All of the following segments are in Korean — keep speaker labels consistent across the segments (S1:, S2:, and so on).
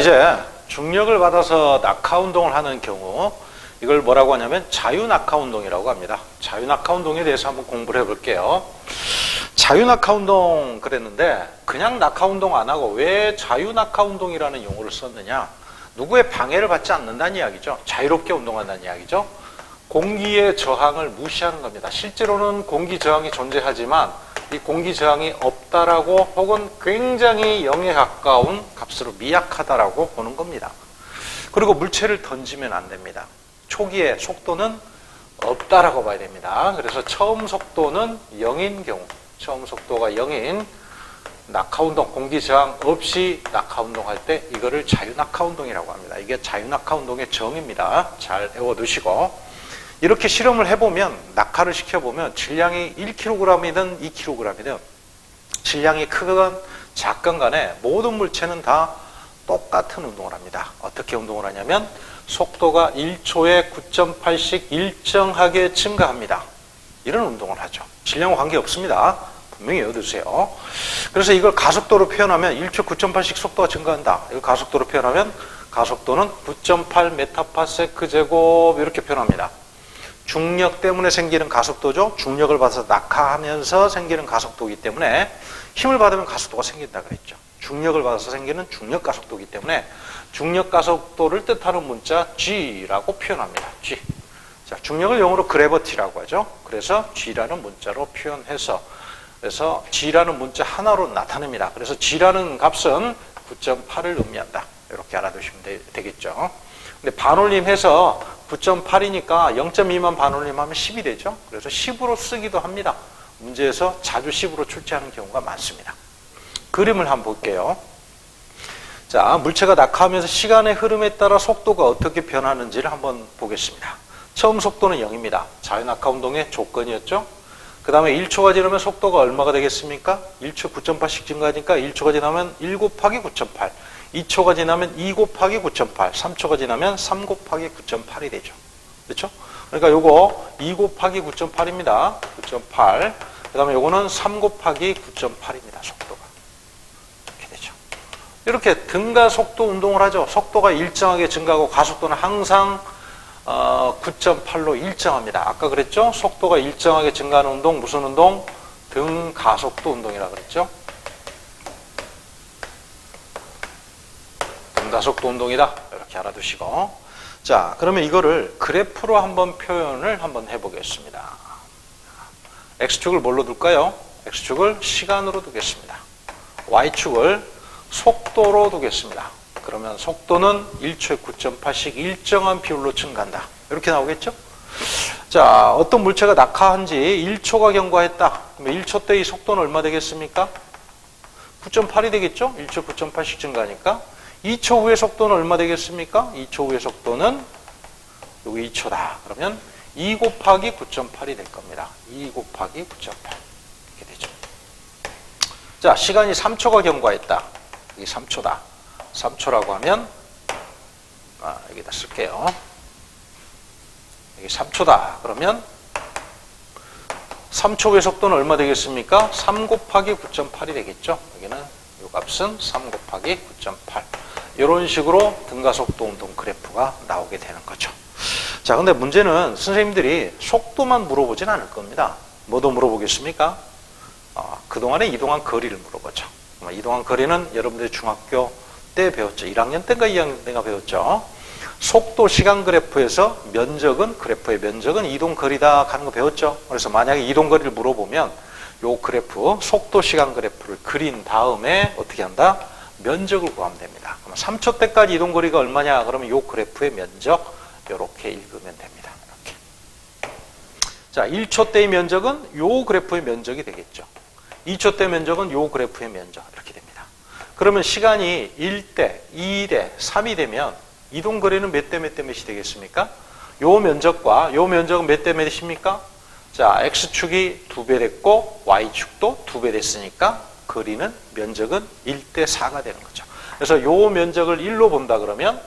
S1: 이제 중력을 받아서 낙하 운동을 하는 경우 이걸 뭐라고 하냐면 자유낙하 운동이라고 합니다. 자유낙하 운동에 대해서 한번 공부를 해볼게요. 자유낙하 운동 그랬는데 그냥 낙하 운동 안 하고 왜 자유낙하 운동이라는 용어를 썼느냐? 누구의 방해를 받지 않는다는 이야기죠. 자유롭게 운동한다는 이야기죠. 공기의 저항을 무시하는 겁니다. 실제로는 공기 저항이 존재하지만 이 공기 저항이 없다라고 혹은 굉장히 0에 가까운 값으로 미약하다라고 보는 겁니다. 그리고 물체를 던지면 안 됩니다. 초기에 속도는 없다라고 봐야 됩니다. 그래서 처음 속도는 0인 경우, 처음 속도가 0인 낙하운동, 공기저항 없이 낙하운동할 때 이거를 자유낙하운동이라고 합니다. 이게 자유낙하운동의 정의입니다. 잘 외워두시고 이렇게 실험을 해보면 낙하를 시켜보면 질량이 1kg이든 2kg이든 질량이 크건 작건 간에 모든 물체는 다 똑같은 운동을 합니다. 어떻게 운동을 하냐면 속도가 1초에 9.8씩 일정하게 증가합니다. 이런 운동을 하죠. 질량과 관계없습니다. 분명히 외워두세요. 그래서 이걸 가속도로 표현하면 1초 9.8씩 속도가 증가한다. 이걸 가속도로 표현하면 가속도는 9.8 ms/제곱 이렇게 표현합니다. 중력 때문에 생기는 가속도죠. 중력을 받아서 낙하하면서 생기는 가속도이기 때문에 힘을 받으면 가속도가 생긴다 그랬죠. 중력을 받아서 생기는 중력 가속도이기 때문에 중력 가속도를 뜻하는 문자 G라고 표현합니다. G. 자, 중력을 영어로 그래버티라고 하죠. 그래서 G라는 문자로 표현해서 그래서 G라는 문자 하나로 나타냅니다. 그래서 G라는 값은 9.8을 의미한다. 이렇게 알아두시면 되겠죠. 근데 반올림해서 9.8이니까 0.2만 반올림하면 10이 되죠. 그래서 10으로 쓰기도 합니다. 문제에서 자주 10으로 출제하는 경우가 많습니다. 그림을 한번 볼게요. 자, 물체가 낙하하면서 시간의 흐름에 따라 속도가 어떻게 변하는지를 한번 보겠습니다. 처음 속도는 0입니다. 자유낙하 운동의 조건이었죠. 그 다음에 1초가 지나면 속도가 얼마가 되겠습니까? 1초 9.8씩 증가하니까 1초가 지나면 1 곱하기 9.8, 2초가 지나면 2 곱하기 9.8, 3초가 지나면 3 곱하기 9.8이 되죠. 그렇죠? 그러니까 요거 2 곱하기 9.8입니다. 9.8. 그 다음에 요거는 3 곱하기 9.8입니다. 속도가. 이렇게 되죠. 이렇게 등가 속도 운동을 하죠. 속도가 일정하게 증가하고 가속도는 항상 9.8로 일정합니다. 아까 그랬죠? 속도가 일정하게 증가하는 운동, 무슨 운동? 등가속도 운동이라고 그랬죠? 등가속도 운동이다. 이렇게 알아두시고. 자, 그러면 이거를 그래프로 한번 표현을 한번 해보겠습니다. X축을 뭘로 둘까요? X축을 시간으로 두겠습니다. Y축을 속도로 두겠습니다. 그러면 속도는 1초에 9.8씩 일정한 비율로 증가한다. 이렇게 나오겠죠? 자, 어떤 물체가 낙하한 지 1초가 경과했다. 그러면 1초 때 이 속도는 얼마 되겠습니까? 9.8이 되겠죠? 1초 9.8씩 증가하니까. 2초 후의 속도는 얼마 되겠습니까? 2초 후의 속도는 여기 2초다. 그러면 2 곱하기 9.8이 될 겁니다. 2 곱하기 9.8. 이렇게 되죠. 자, 시간이 3초가 경과했다. 이게 3초다. 3초라고 하면 여기다 쓸게요. 이게 3초다. 그러면 3초 후의 속도는 얼마 되겠습니까? 3 곱하기 9.8이 되겠죠. 여기는 이 값은 3 곱하기 9.8. 이런 식으로 등가속도 운동 그래프가 나오게 되는 거죠. 자, 근데 문제는 선생님들이 속도만 물어보진 않을 겁니다. 뭐도 물어보겠습니까? 그동안에 이동한 거리를 물어보죠. 이동한 거리는 여러분들이 중학교 때 배웠죠. 1학년 때인가 2학년 때인가 배웠죠. 속도 시간 그래프에서 면적은, 그래프의 면적은 이동 거리다 하는 거 배웠죠. 그래서 만약에 이동 거리를 물어보면 요 그래프, 속도 시간 그래프를 그린 다음에 어떻게 한다? 면적을 구하면 됩니다. 그럼 3초 때까지 이동 거리가 얼마냐? 그러면 요 그래프의 면적 이렇게 읽으면 됩니다. 이렇게. 자, 1초 때의 면적은 요 그래프의 면적이 되겠죠. 2초 때 면적은 요 그래프의 면적 이렇게 됩니다. 그러면 시간이 1대, 2대, 3이 되면 이동 거리는 몇 대 몇 대 몇이 되겠습니까? 요 면적과 요 면적은 몇 대 몇입니까? 자, X축이 2배 됐고 Y축도 2배 됐으니까 거리는 면적은 1대 4가 되는 거죠. 그래서 요 면적을 1로 본다 그러면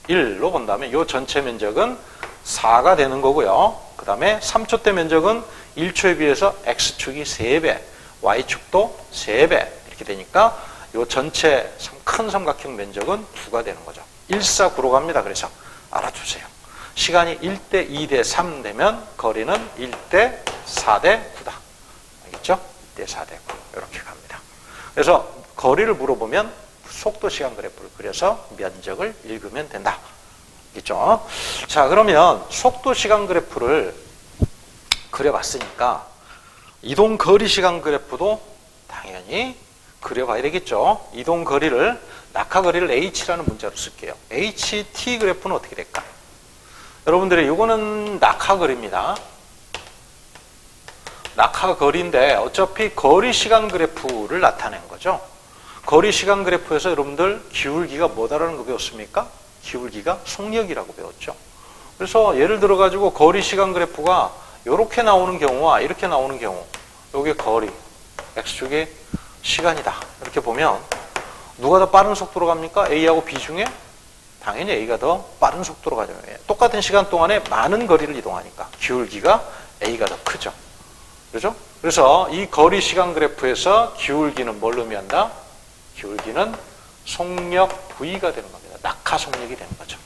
S1: 1로 본다면 요 전체 면적은 4가 되는 거고요. 그 다음에 3초 때 면적은 1초에 비해서 X축이 3배, Y축도 3배 이렇게 되니까 요 전체 참 큰 삼각형 면적은 9가 되는 거죠. 149로 갑니다. 그래서 알아두세요. 시간이 1대 2대 3 되면 거리는 1대 4대 9다. 알겠죠? 1대 4대 9 이렇게 갑니다. 그래서 거리를 물어보면 속도 시간 그래프를 그려서 면적을 읽으면 된다. 알겠죠? 자, 그러면 속도 시간 그래프를 그려봤으니까 이동 거리 시간 그래프도 당연히 그려봐야 되겠죠. 이동 거리를, 낙하 거리를 h라는 문자로 쓸게요. ht 그래프는 어떻게 될까? 여러분들이 이거는 낙하 거리입니다. 낙하 거리인데 어차피 거리 시간 그래프를 나타낸 거죠. 거리 시간 그래프에서 여러분들 기울기가 뭐다라는 거 배웠습니까? 기울기가 속력이라고 배웠죠. 그래서 예를 들어 가지고 거리 시간 그래프가 이렇게 나오는 경우와 이렇게 나오는 경우, 요게 거리, x축이 시간이다. 이렇게 보면 누가 더 빠른 속도로 갑니까? A하고 B 중에 당연히 A가 더 빠른 속도로 가죠. 똑같은 시간 동안에 많은 거리를 이동하니까 기울기가 A가 더 크죠. 그렇죠? 그래서 이 거리 시간 그래프에서 기울기는 뭘 의미한다? 기울기는 속력 V가 되는 겁니다. 낙하 속력이 되는 거죠.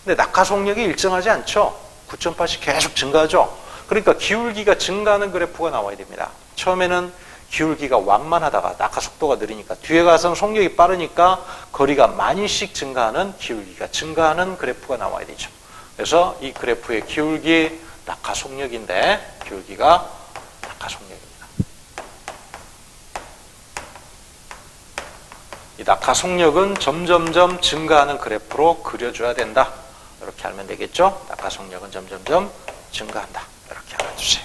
S1: 근데 낙하 속력이 일정하지 않죠. 9.8씩 계속 증가하죠. 그러니까 기울기가 증가하는 그래프가 나와야 됩니다. 처음에는 기울기가 완만하다가 낙하 속도가 느리니까 뒤에 가서는 속력이 빠르니까 거리가 많이씩 증가하는 기울기가 증가하는 그래프가 나와야 되죠. 그래서 이 그래프의 기울기 낙하 속력인데 기울기가 낙하 속력입니다. 이 낙하 속력은 점점점 증가하는 그래프로 그려줘야 된다. 이렇게 알면 되겠죠. 낙하 속력은 점점점 증가한다. 이렇게 알아주세요.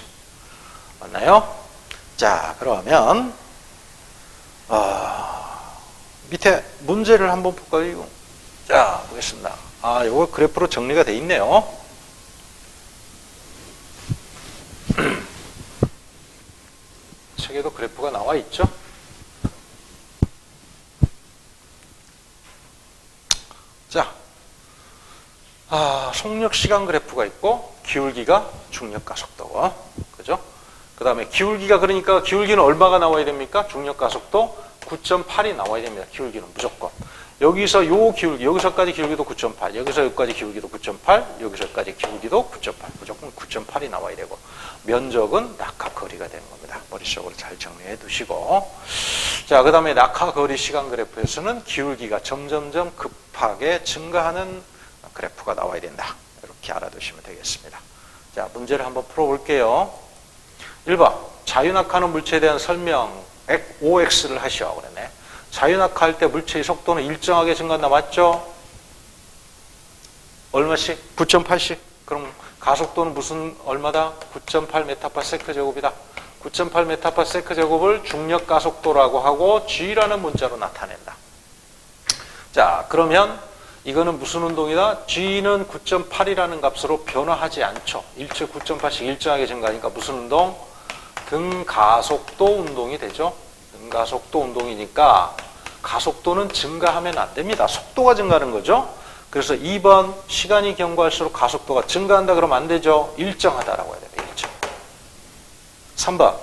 S1: 맞나요? 자, 그러면 밑에 문제를 한번 볼까요? 자, 보겠습니다. 요거 그래프로 정리가 돼 있네요. 책에도 그래프가 나와 있죠. 자, 속력 시간 그래프가 있고 기울기가 중력 가속도, 그죠? 그 다음에 기울기가, 그러니까 기울기는 얼마가 나와야 됩니까? 중력 가속도 9.8이 나와야 됩니다. 기울기는 무조건. 여기서 요 기울기, 여기서까지 기울기도 9.8, 여기서 여기까지 기울기도 9.8, 여기서 여기까지 기울기도 9.8, 무조건 9.8이 나와야 되고, 면적은 낙하 거리가 되는 겁니다. 머릿속으로 잘 정리해 두시고. 자, 그 다음에 낙하 거리 시간 그래프에서는 기울기가 점점점 급하게 증가하는 그래프가 나와야 된다. 이렇게 알아두시면 되겠습니다. 자, 문제를 한번 풀어볼게요. 1번, 자유낙하하는 물체에 대한 설명 OX를 하시오. 그러네. 자유낙하할 때 물체의 속도는 일정하게 증가한다. 맞죠? 얼마씩? 9.8씩. 그럼 가속도는 무슨 얼마다? 9.8 메타파세크 제곱이다. 9.8 메타파세크 제곱을 중력 가속도라고 하고 G라는 문자로 나타낸다. 자, 그러면 이거는 무슨 운동이다? G는 9.8이라는 값으로 변화하지 않죠. 일체 9.8씩 일정하게 증가하니까 무슨 운동? 등가속도 운동이 되죠. 등가속도 운동이니까 가속도는 증가하면 안 됩니다. 속도가 증가하는 거죠. 그래서 2번 시간이 경과할수록 가속도가 증가한다 그러면 안 되죠. 일정하다라고 해야 돼요. 일정. 3번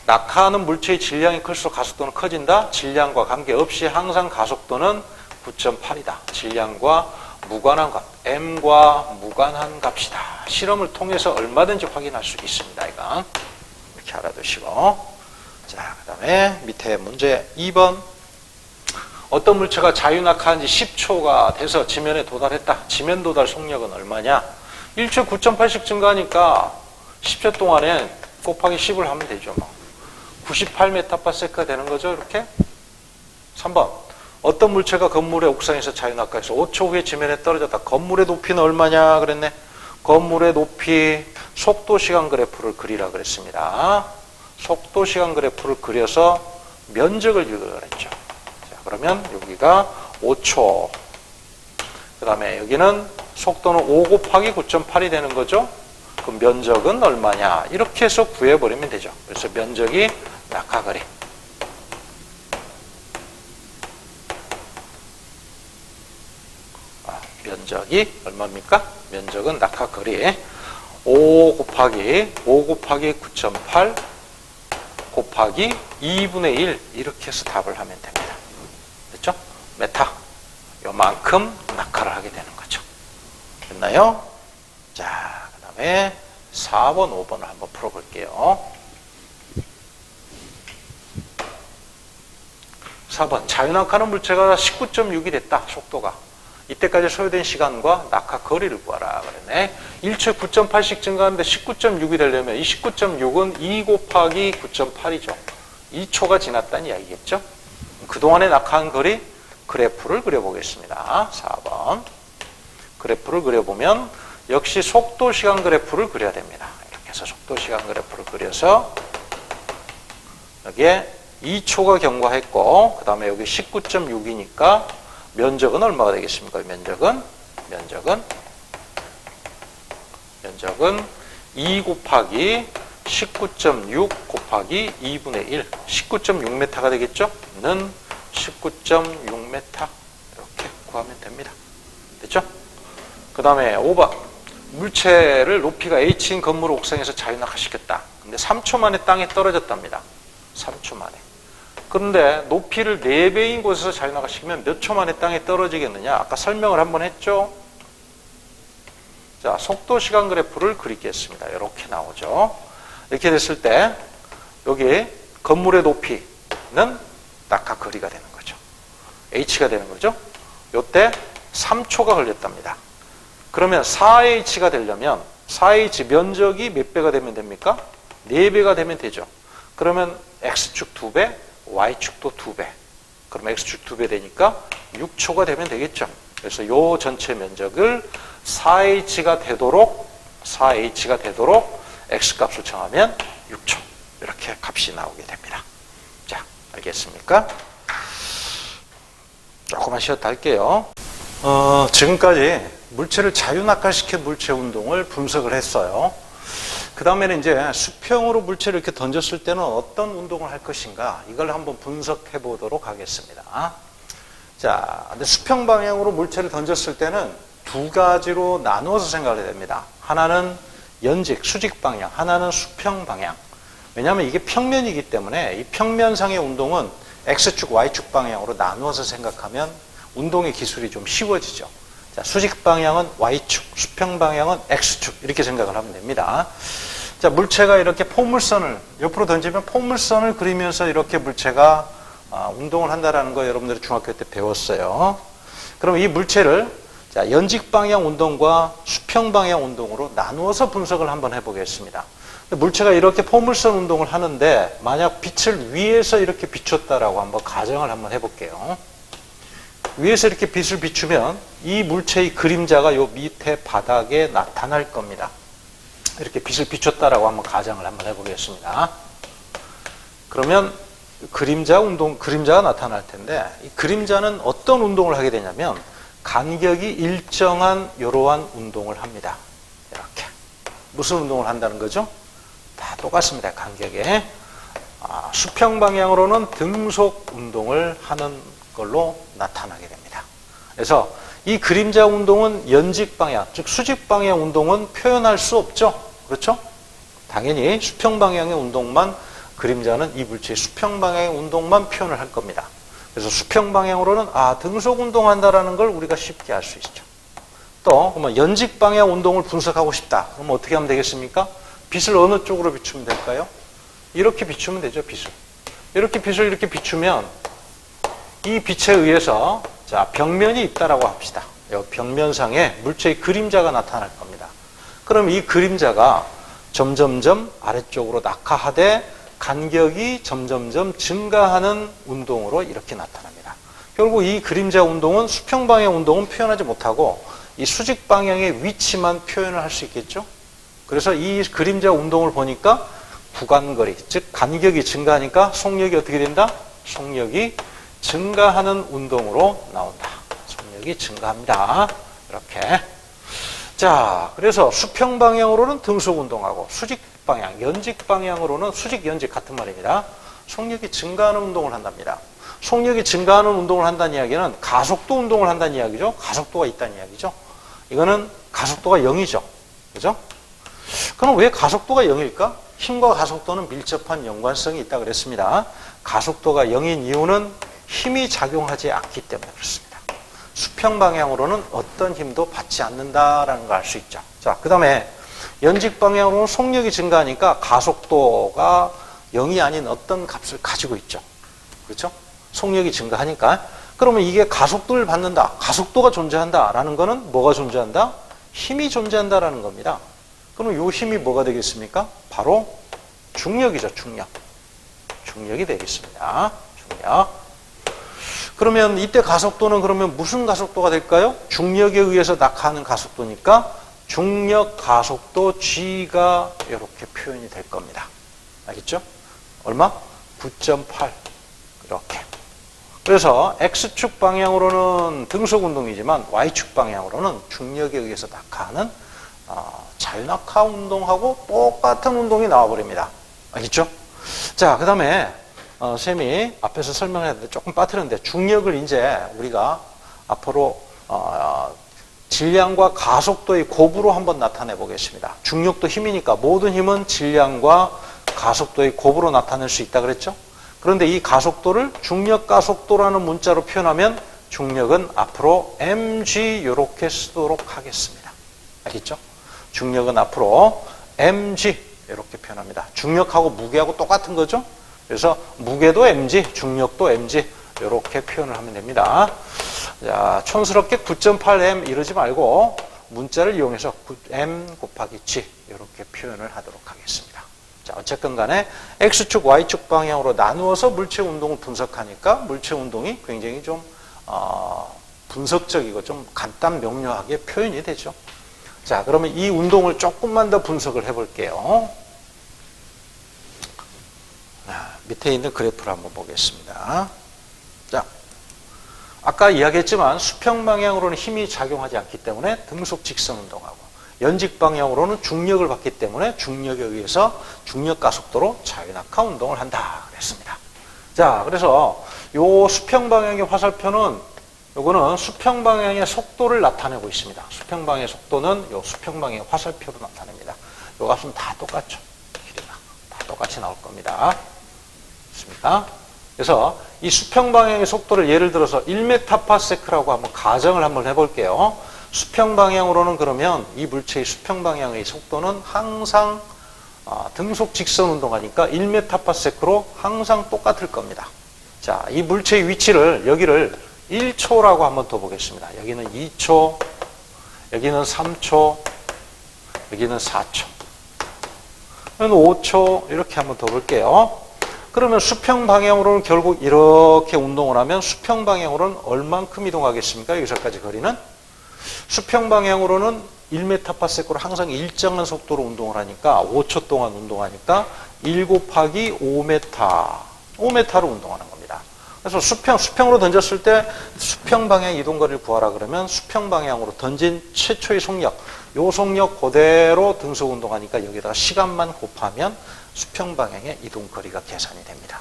S1: 낙하하는 물체의 질량이 클수록 가속도는 커진다. 질량과 관계없이 항상 가속도는 9.8이다. 질량과 무관한 값, m과 무관한 값이다. 실험을 통해서 얼마든지 확인할 수 있습니다. 이거 이렇게 알아두시고. 자, 그 다음에 밑에 문제 2번. 어떤 물체가 자유낙하한 지 10초가 돼서 지면에 도달했다. 지면 도달 속력은 얼마냐? 1초 9.8씩 증가하니까 10초 동안에 곱하기 10을 하면 되죠. 98ms가 되는 거죠. 이렇게. 3번. 어떤 물체가 건물의 옥상에서 자유낙하해서 5초 후에 지면에 떨어졌다. 건물의 높이는 얼마냐 그랬네. 건물의 높이 속도시간 그래프를 그리라 그랬습니다. 속도시간 그래프를 그려서 면적을 읽으라 그랬죠. 자, 그러면 여기가 5초. 그 다음에 여기는 속도는 5 곱하기 9.8이 되는 거죠. 그럼 면적은 얼마냐. 이렇게 해서 구해버리면 되죠. 그래서 면적이 낙하거리. 면적이 얼마입니까? 면적은 낙하거리 5 곱하기 9.8 곱하기 2분의 1 이렇게 해서 답을 하면 됩니다. 됐죠? 메타. 요만큼 낙하를 하게 되는 거죠. 됐나요? 자, 그 다음에 4번, 5번을 한번 풀어볼게요. 4번. 자유낙하는 물체가 19.6이 됐다. 속도가. 이때까지 소요된 시간과 낙하 거리를 구하라 그랬네. 1초에 9.8씩 증가하는데 19.6이 되려면 이 19.6은 2 곱하기 9.8이죠. 2초가 지났다는 이야기겠죠. 그동안에 낙하한 거리 그래프를 그려보겠습니다. 4번. 그래프를 그려보면 역시 속도 시간 그래프를 그려야 됩니다. 이렇게 해서 속도 시간 그래프를 그려서 여기에 2초가 경과했고 그 다음에 여기 19.6이니까 면적은 얼마가 되겠습니까? 면적은 2 곱하기 19.6 곱하기 2분의 1 19.6m가 되겠죠? 는 19.6m 이렇게 구하면 됩니다. 됐죠? 그 다음에 5번 물체를 높이가 h인 건물 옥상에서 자유낙하시켰다. 근데 3초 만에 땅에 떨어졌답니다. 3초 만에. 그런데 높이를 4배인 곳에서 자유낙하시키면 몇 초 만에 땅에 떨어지겠느냐? 아까 설명을 한번 했죠? 자, 속도 시간 그래프를 그리겠습니다. 이렇게 나오죠. 이렇게 됐을 때 여기 건물의 높이는 낙하 거리가 되는 거죠. h가 되는 거죠. 이때 3초가 걸렸답니다. 그러면 4h가 되려면 4h 면적이 몇 배가 되면 됩니까? 4배가 되면 되죠. 그러면 x축 2배, y축도 2배. 그럼 x축 2배 되니까 6초가 되면 되겠죠. 그래서 이 전체 면적을 4h가 되도록 x값을 정하면 6초. 이렇게 값이 나오게 됩니다. 자, 알겠습니까? 조금만 쉬었다 할게요. 지금까지 물체를 자유낙하시킨 물체 운동을 분석을 했어요. 그 다음에는 이제 수평으로 물체를 이렇게 던졌을 때는 어떤 운동을 할 것인가 이걸 한번 분석해 보도록 하겠습니다. 자, 근데 수평 방향으로 물체를 던졌을 때는 두 가지로 나누어서 생각을 해야 됩니다. 하나는 연직, 수직 방향, 하나는 수평 방향. 왜냐하면 이게 평면이기 때문에 이 평면상의 운동은 X축, Y축 방향으로 나누어서 생각하면 운동의 기술이 좀 쉬워지죠. 자, 수직 방향은 Y축, 수평 방향은 X축 이렇게 생각을 하면 됩니다. 자, 물체가 이렇게 포물선을 옆으로 던지면 포물선을 그리면서 이렇게 물체가 운동을 한다는 거 여러분들이 중학교 때 배웠어요. 그럼 이 물체를 자, 연직 방향 운동과 수평 방향 운동으로 나누어서 분석을 한번 해보겠습니다. 물체가 이렇게 포물선 운동을 하는데 만약 빛을 위에서 이렇게 비췄다라고 한번 가정을 한번 해볼게요. 위에서 이렇게 빛을 비추면 이 물체의 그림자가 요 밑에 바닥에 나타날 겁니다. 이렇게 빛을 비췄다라고 한번 가정을 한번 해보겠습니다. 그러면 그림자가 나타날 텐데 이 그림자는 어떤 운동을 하게 되냐면 간격이 일정한 이러한 운동을 합니다. 이렇게. 무슨 운동을 한다는 거죠? 다 똑같습니다. 간격에. 수평 방향으로는 등속 운동을 하는 걸로 나타나게 됩니다. 그래서 이 그림자 운동은 연직 방향, 즉 수직 방향 운동은 표현할 수 없죠. 그렇죠? 당연히 수평 방향의 운동만 그림자는 이 물체의 수평 방향의 운동만 표현을 할 겁니다. 그래서 수평 방향으로는 등속 운동한다라는 걸 우리가 쉽게 알 수 있죠. 또 그러면 연직 방향 운동을 분석하고 싶다. 그럼 어떻게 하면 되겠습니까? 빛을 어느 쪽으로 비추면 될까요? 이렇게 비추면 되죠. 빛을. 이렇게 빛을 이렇게 비추면 이 빛에 의해서 자, 벽면이 있다라고 합시다. 이 벽면상에 물체의 그림자가 나타날 겁니다. 그럼 이 그림자가 점점점 아래쪽으로 낙하하되 간격이 점점점 증가하는 운동으로 이렇게 나타납니다. 결국 이 그림자 운동은 수평 방향 운동은 표현하지 못하고 이 수직 방향의 위치만 표현을 할 수 있겠죠. 그래서 이 그림자 운동을 보니까 구간거리, 즉 간격이 증가하니까 속력이 어떻게 된다? 속력이 증가하는 운동으로 나온다. 속력이 증가합니다. 이렇게. 자, 그래서 수평 방향으로는 등속 운동하고 수직 방향, 연직 방향으로는 수직, 연직 같은 말입니다. 속력이 증가하는 운동을 한답니다. 속력이 증가하는 운동을 한다는 이야기는 가속도 운동을 한다는 이야기죠. 가속도가 있다는 이야기죠. 이거는 가속도가 0이죠. 그죠? 그럼 왜 가속도가 0일까? 힘과 가속도는 밀접한 연관성이 있다고 그랬습니다. 가속도가 0인 이유는 힘이 작용하지 않기 때문에 그렇습니다. 수평 방향으로는 어떤 힘도 받지 않는다라는 걸 알 수 있죠. 자, 그 다음에 연직 방향으로는 속력이 증가하니까 가속도가 0이 아닌 어떤 값을 가지고 있죠. 그렇죠? 속력이 증가하니까. 그러면 이게 가속도를 받는다, 가속도가 존재한다라는 거는 뭐가 존재한다? 힘이 존재한다라는 겁니다. 그럼 이 힘이 뭐가 되겠습니까? 바로 중력이죠, 중력. 중력이 되겠습니다. 중력. 그러면 이때 가속도는 그러면 무슨 가속도가 될까요? 중력에 의해서 낙하하는 가속도니까 중력 가속도 G가 이렇게 표현이 될 겁니다. 알겠죠? 얼마? 9.8 이렇게. 그래서 X축 방향으로는 등속 운동이지만 Y축 방향으로는 중력에 의해서 낙하하는 자유낙하 운동하고 똑같은 운동이 나와버립니다. 알겠죠? 자, 그 다음에 쌤이 앞에서 설명했는데 조금 빠뜨렸는데 중력을 이제 우리가 앞으로 질량과 가속도의 곱으로 한번 나타내 보겠습니다. 중력도 힘이니까 모든 힘은 질량과 가속도의 곱으로 나타낼 수 있다 그랬죠? 그런데 이 가속도를 중력 가속도라는 문자로 표현하면 중력은 앞으로 mg 이렇게 쓰도록 하겠습니다. 알겠죠? 중력은 앞으로 mg 이렇게 표현합니다. 중력하고 무게하고 똑같은 거죠? 그래서 무게도 mg, 중력도 mg 이렇게 표현을 하면 됩니다. 자, 촌스럽게 9.8m 이러지 말고 문자를 이용해서 m 곱하기 g 이렇게 표현을 하도록 하겠습니다. 자, 어쨌든 간에 X축, Y축 방향으로 나누어서 물체 운동을 분석하니까 물체 운동이 굉장히 좀 분석적이고 좀 간단 명료하게 표현이 되죠. 자, 그러면 이 운동을 조금만 더 분석을 해볼게요. 밑에 있는 그래프를 한번 보겠습니다. 자, 아까 이야기했지만 수평 방향으로는 힘이 작용하지 않기 때문에 등속 직선 운동하고 연직 방향으로는 중력을 받기 때문에 중력에 의해서 중력 가속도로 자유낙하 운동을 한다 그랬습니다. 자, 그래서 요 수평 방향의 화살표는 요거는 수평 방향의 속도를 나타내고 있습니다. 수평 방향의 속도는 요 수평 방향의 화살표로 나타냅니다. 요 값은 다 똑같죠. 길이가 다 똑같이 나올 겁니다. 있습니다. 그래서 이 수평 방향의 속도를 예를 들어서 1m/s라고 한번 가정을 한번 해볼게요. 수평 방향으로는 그러면 이 물체의 수평 방향의 속도는 항상 등속 직선 운동하니까 1m/s로 항상 똑같을 겁니다. 자, 이 물체의 위치를 여기를 1초라고 한번 더 보겠습니다. 여기는 2초, 여기는 3초, 여기는 4초, 여기는 5초 이렇게 한번 더 볼게요. 그러면 수평 방향으로는 결국 이렇게 운동을 하면 수평 방향으로는 얼만큼 이동하겠습니까? 여기서까지 거리는 수평 방향으로는 1m/s로 항상 일정한 속도로 운동을 하니까 5초 동안 운동하니까 1 곱하기 5m로 운동하는 겁니다. 그래서 수평으로 던졌을 때 수평 방향 이동 거리를 구하라 그러면 수평 방향으로 던진 최초의 속력, 요 속력 그대로 등속 운동하니까 여기다가 시간만 곱하면 수평 방향의 이동 거리가 계산이 됩니다.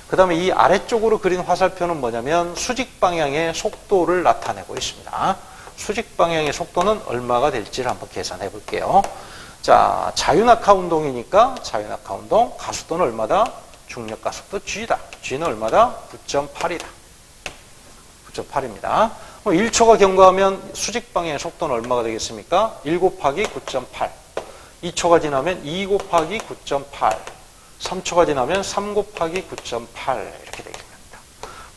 S1: 그 다음에 이 아래쪽으로 그린 화살표는 뭐냐면 수직 방향의 속도를 나타내고 있습니다. 수직 방향의 속도는 얼마가 될지를 한번 계산해 볼게요. 자, 자유낙하 운동이니까 자유낙하 운동 가속도는 얼마다? 중력 가속도 G다. G는 얼마다? 9.8이다. 9.8입니다. 1초가 경과하면 수직 방향의 속도는 얼마가 되겠습니까? 1 곱하기 9.8. 2초가 지나면 2 곱하기 9.8. 3초가 지나면 3 곱하기 9.8 이렇게 되겠습니다.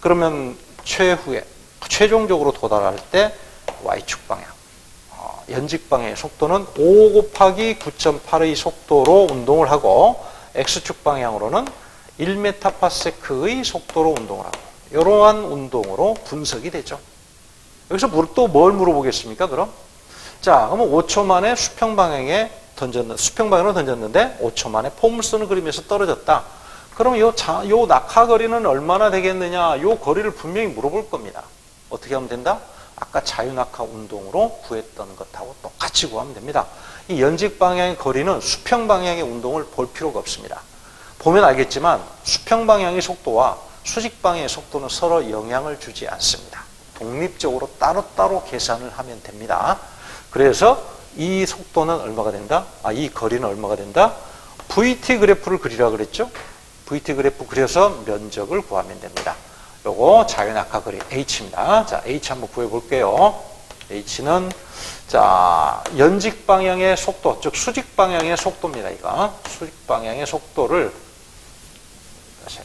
S1: 그러면 최종적으로 도달할 때 Y축 방향, 연직 방향의 속도는 5 곱하기 9.8의 속도로 운동을 하고 X축 방향으로는 1m/s의 속도로 운동을 하고 이러한 운동으로 분석이 되죠. 여기서 또 뭘 물어보겠습니까? 그럼 자, 그러면 5초 만에 수평 방향으로 던졌는데 5초 만에 포물선을 그리면서 떨어졌다. 그럼 요 낙하 거리는 얼마나 되겠느냐? 요 거리를 분명히 물어볼 겁니다. 어떻게 하면 된다? 아까 자유낙하 운동으로 구했던 것하고 똑같이 구하면 됩니다. 이 연직 방향의 거리는 수평 방향의 운동을 볼 필요가 없습니다. 보면 알겠지만 수평 방향의 속도와 수직 방향의 속도는 서로 영향을 주지 않습니다. 독립적으로 따로따로 계산을 하면 됩니다. 그래서 이 속도는 얼마가 된다? 이 거리는 얼마가 된다? VT 그래프를 그리라 그랬죠? VT 그래프 그려서 면적을 구하면 됩니다. 요거 자유낙하거리 H입니다. 자, H 한번 구해볼게요. H는 자, 연직 방향의 속도, 즉 수직 방향의 속도입니다. 이거 수직 방향의 속도를 다시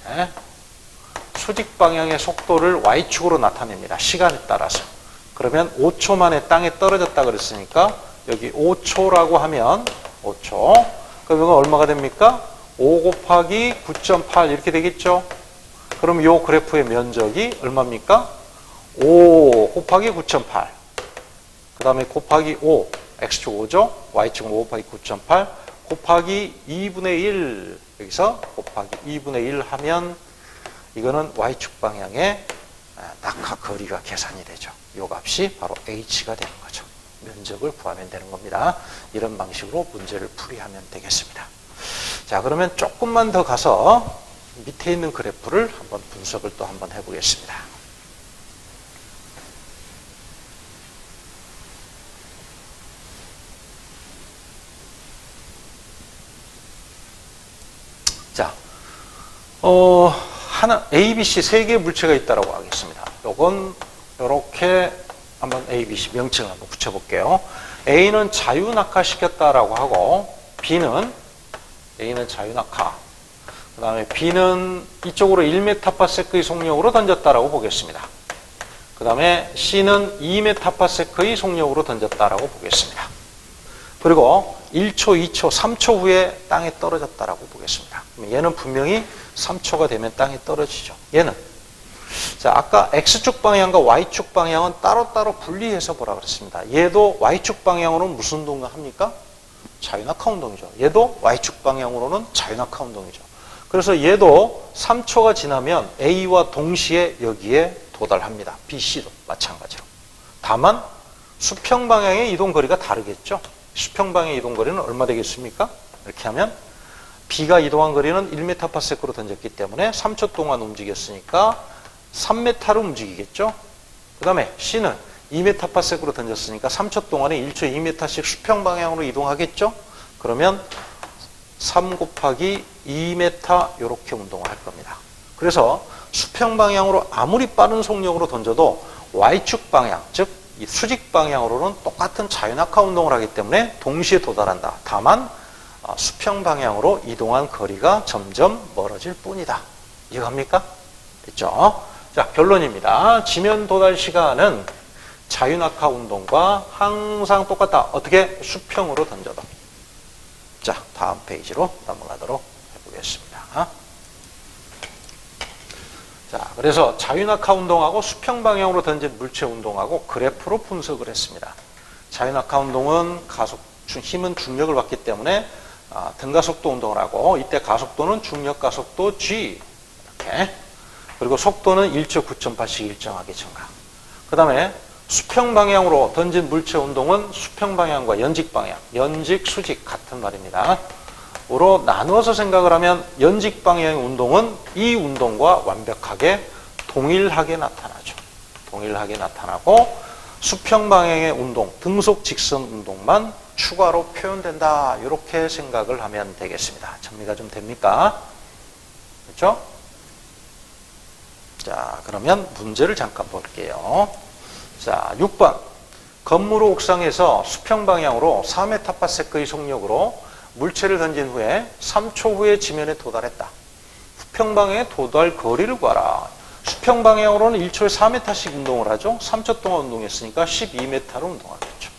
S1: 수직 방향의 속도를 y축으로 나타냅니다. 시간에 따라서. 그러면 5초 만에 땅에 떨어졌다 그랬으니까 여기 5초라고 하면 5초. 그럼 이건 얼마가 됩니까? 5 곱하기 9.8 이렇게 되겠죠? 그럼 이 그래프의 면적이 얼마입니까? 5 곱하기 9.8. 그 다음에 곱하기 5. x축 5죠? y축은 5 곱하기 9.8 곱하기 2분의 1. 여기서 곱하기 2분의 1 하면 이거는 y축 방향의 낙하거리가 계산이 되죠. 이 값이 바로 h가 되는 거죠. 면적을 구하면 되는 겁니다. 이런 방식으로 문제를 풀이하면 되겠습니다. 자, 그러면 조금만 더 가서 밑에 있는 그래프를 한번 분석을 또 한번 해보겠습니다. 자, 하나, A, B, C 세 개의 물체가 있다고 하겠습니다. 요건 요렇게 한번 A, B, C 명칭을 한번 붙여볼게요. A는 자유낙하시켰다라고 하고 B는 A는 자유낙하. 그 다음에 B는 이쪽으로 1mPa의 속력으로 던졌다라고 보겠습니다. 그 다음에 C는 2mPa의 속력으로 던졌다라고 보겠습니다. 그리고 1초, 2초, 3초 후에 땅에 떨어졌다라고 보겠습니다. 얘는 분명히 3초가 되면 땅에 떨어지죠. 얘는 자, 아까 X축 방향과 Y축 방향은 따로따로 분리해서 보라 그랬습니다. 얘도 Y축 방향으로는 무슨 운동을 합니까? 자유낙하 운동이죠. 얘도 Y축 방향으로는 자유낙하 운동이죠. 그래서 얘도 3초가 지나면 A와 동시에 여기에 도달합니다. BC도 마찬가지로. 다만 수평 방향의 이동 거리가 다르겠죠. 수평 방향의 이동 거리는 얼마 되겠습니까? 이렇게 하면 B가 이동한 거리는 1mPa로 던졌기 때문에 3초 동안 움직였으니까 3m로 움직이겠죠. 그 다음에 C는 2mPa로 던졌으니까 3초 동안에 1초에 2m씩 수평 방향으로 이동하겠죠. 그러면 3 곱하기 2m 이렇게 운동을 할 겁니다. 그래서 수평 방향으로 아무리 빠른 속력으로 던져도 Y축 방향, 즉 이 수직 방향으로는 똑같은 자유낙하 운동을 하기 때문에 동시에 도달한다. 다만 수평 방향으로 이동한 거리가 점점 멀어질 뿐이다. 이해갑니까? 됐죠? 자, 결론입니다. 지면 도달 시간은 자유낙하 운동과 항상 똑같다. 어떻게? 수평으로 던져도. 자, 다음 페이지로 넘어가도록 해보겠습니다. 자, 그래서 자유낙하 운동하고 수평 방향으로 던진 물체 운동하고 그래프로 분석을 했습니다. 자유낙하 운동은 힘은 중력을 받기 때문에 등가속도 운동을 하고, 이때 가속도는 중력 가속도 G 이렇게, 그리고 속도는 1초 9.8씩 일정하게 증가. 그 다음에 수평 방향으로 던진 물체 운동은 수평 방향과 연직 방향, 연직, 수직 같은 말입니다. 으로 나누어서 생각을 하면 연직 방향의 운동은 이 운동과 완벽하게 동일하게 나타나죠. 동일하게 나타나고 수평 방향의 운동, 등속 직선 운동만 추가로 표현된다. 이렇게 생각을 하면 되겠습니다. 정리가 좀 됩니까? 그렇죠? 자, 그러면 문제를 잠깐 볼게요. 자, 6번. 건물 옥상에서 수평 방향으로 4mPa의 속력으로 물체를 던진 후에 3초 후에 지면에 도달했다. 수평 방향의 도달 거리를 구하라. 수평 방향으로는 1초에 4m씩 운동을 하죠. 3초 동안 운동했으니까 12m로 운동하겠죠.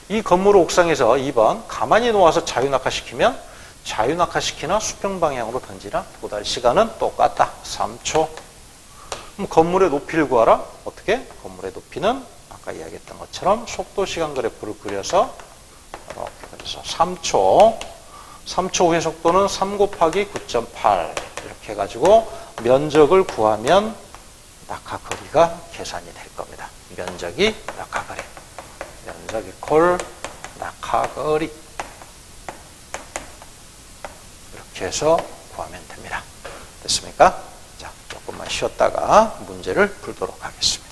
S1: 이 건물 옥상에서 2번 가만히 놓아서 자유낙하시키면 자유낙하시키나 수평 방향으로 던지나 도달 시간은 똑같다. 3초. 그럼 건물의 높이를 구하라. 어떻게? 건물의 높이는 아까 이야기했던 것처럼 속도 시간 그래프를 그려서 그래서 3초 후의 속도는 3 곱하기 9.8 이렇게 해가지고 면적을 구하면 낙하거리가 계산이 될 겁니다. 면적이 낙하거리. 면적이 콜 낙하거리. 이렇게 해서 구하면 됩니다. 됐습니까? 자, 조금만 쉬었다가 문제를 풀도록 하겠습니다.